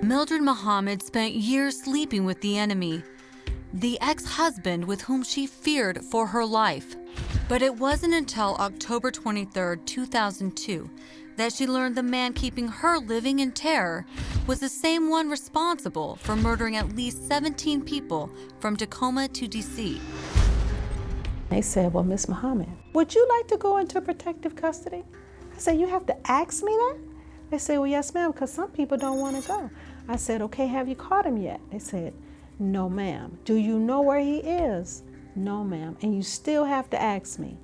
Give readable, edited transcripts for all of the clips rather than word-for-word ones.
Mildred Muhammad spent years sleeping with the enemy, the ex-husband with whom she feared for her life. But it wasn't until October 23, 2002, that she learned the man keeping her living in terror was the same one responsible for murdering at least 17 people from Tacoma to DC. They said, well, Miss Muhammad, would you like to go into protective custody? I said, you have to ask me that? They said, well, yes, ma'am, because some people don't want to go. I said, okay, have you caught him yet? They said, no, ma'am. Do you know where he is? No, ma'am, and you still have to ask me.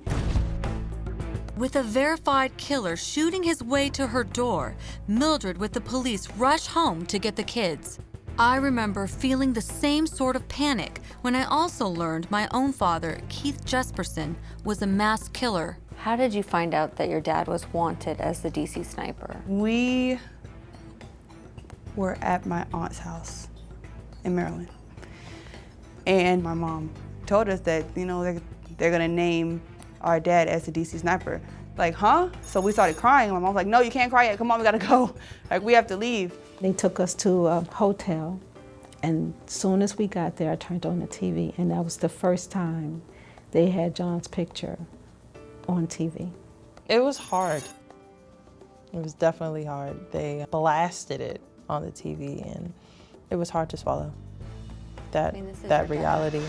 With a verified killer shooting his way to her door, Mildred with the police rushed home to get the kids. I remember feeling the same sort of panic when I also learned my own father, Keith Jesperson, was a mass killer. How did you find out that your dad was wanted as the DC sniper? We were at my aunt's house in Maryland. And my mom told us that, you know, they're gonna name our dad as the DC sniper. Like, huh? So we started crying. My mom was like, no, you can't cry yet. Come on, we gotta go. Like, we have to leave. They took us to a hotel, and as soon as we got there, I turned on the TV, and that was the first time they had John's picture on TV. It was hard. It was definitely hard. They blasted it on the TV, and it was hard to swallow that reality.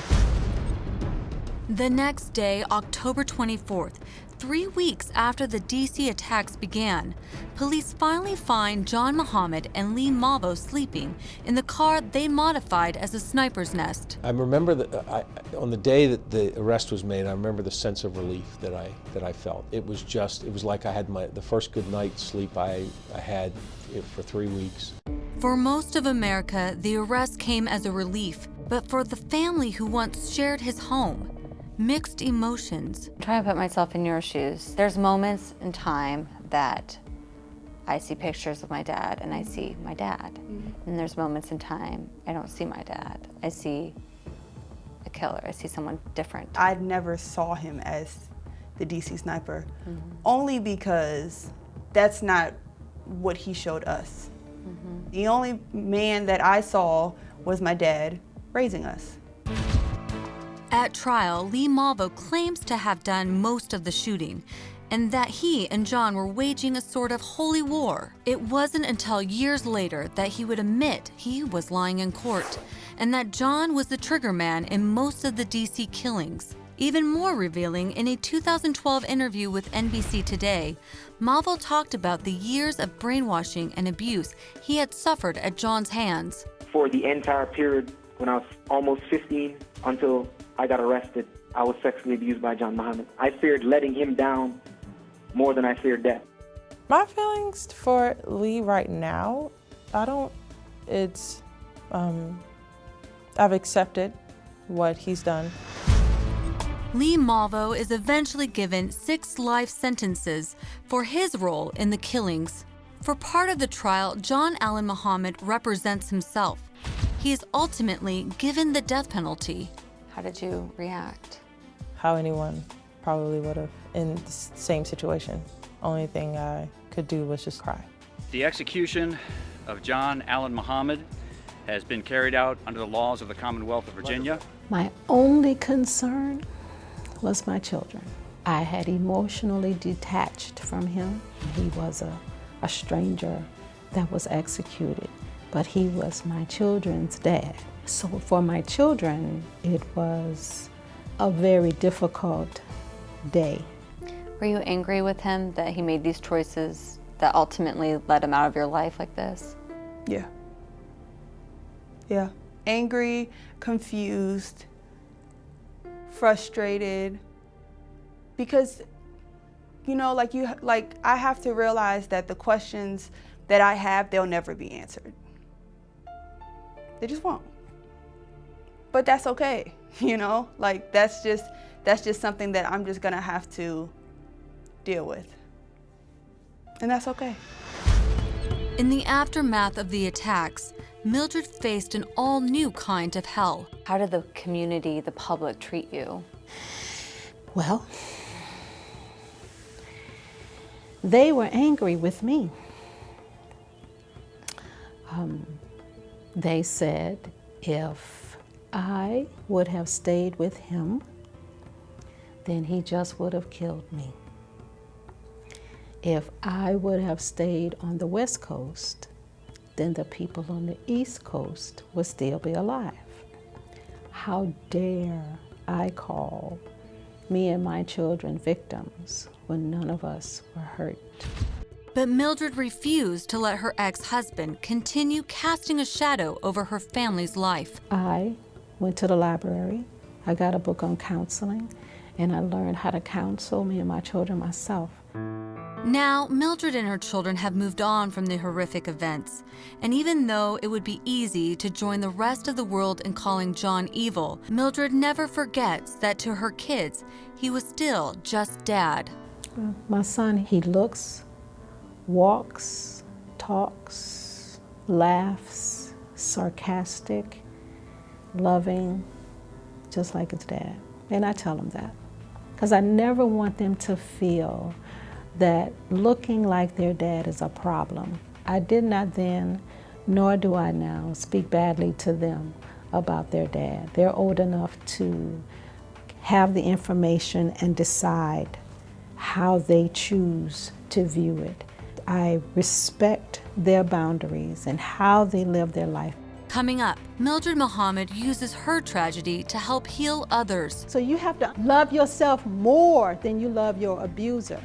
The next day, October 24th, 3 weeks after the DC attacks began, police finally find John Muhammad and Lee Malvo sleeping in the car they modified as a sniper's nest. I remember that on the day that the arrest was made, I remember the sense of relief that I felt. It was like I had the first good night's sleep I had for 3 weeks. For most of America, the arrest came as a relief, but for the family who once shared his home, mixed emotions. I'm trying to put myself in your shoes. There's moments in time that I see pictures of my dad and I see my dad. And there's moments in time I don't see my dad. I see a killer, I see someone different. I never saw him as the DC sniper, only because that's not what he showed us. The only man that I saw was my dad raising us. At trial, Lee Malvo claims to have done most of the shooting, and that he and John were waging a sort of holy war. It wasn't until years later that he would admit he was lying in court, and that John was the trigger man in most of the DC killings. Even more revealing, in a 2012 interview with NBC Today, Malvo talked about the years of brainwashing and abuse he had suffered at John's hands. For the entire period when I was almost 15 until I got arrested, I was sexually abused by John Muhammad. I feared letting him down more than I feared death. My feelings for Lee right now, I've accepted what he's done. Lee Malvo is eventually given 6 life sentences for his role in the killings. For part of the trial, John Allen Muhammad represents himself. He is ultimately given the death penalty. How did you react? How anyone probably would have in the same situation. Only thing I could do was just cry. The execution of John Allen Muhammad has been carried out under the laws of the Commonwealth of Virginia. My only concern was my children. I had emotionally detached from him. He was a stranger that was executed, but he was my children's dad. So for my children, it was a very difficult day. Were you angry with him that he made these choices that ultimately led him out of your life like this? Yeah. Yeah. Angry, confused, frustrated, because, you know, I have to realize that the questions that I have, they'll never be answered. They just won't. But that's okay, you know? Like, that's just something that I'm just gonna have to deal with. And that's okay. In the aftermath of the attacks, Mildred faced an all-new kind of hell. How did the community, the public, treat you? Well, they were angry with me. They said if I would have stayed with him, then he just would have killed me. If I would have stayed on the West Coast, then the people on the East Coast would still be alive. How dare I call me and my children victims when none of us were hurt? But Mildred refused to let her ex-husband continue casting a shadow over her family's life. I went to the library, I got a book on counseling, and I learned how to counsel me and my children myself. Now, Mildred and her children have moved on from the horrific events. And even though it would be easy to join the rest of the world in calling John evil, Mildred never forgets that to her kids, he was still just Dad. My son, he looks, walks, talks, laughs, sarcastic, loving, just like his dad. And I tell them that, because I never want them to feel that looking like their dad is a problem. I did not then, nor do I now, speak badly to them about their dad. They're old enough to have the information and decide how they choose to view it. I respect their boundaries and how they live their life. Coming up, Mildred Muhammad uses her tragedy to help heal others. So you have to love yourself more than you love your abuser.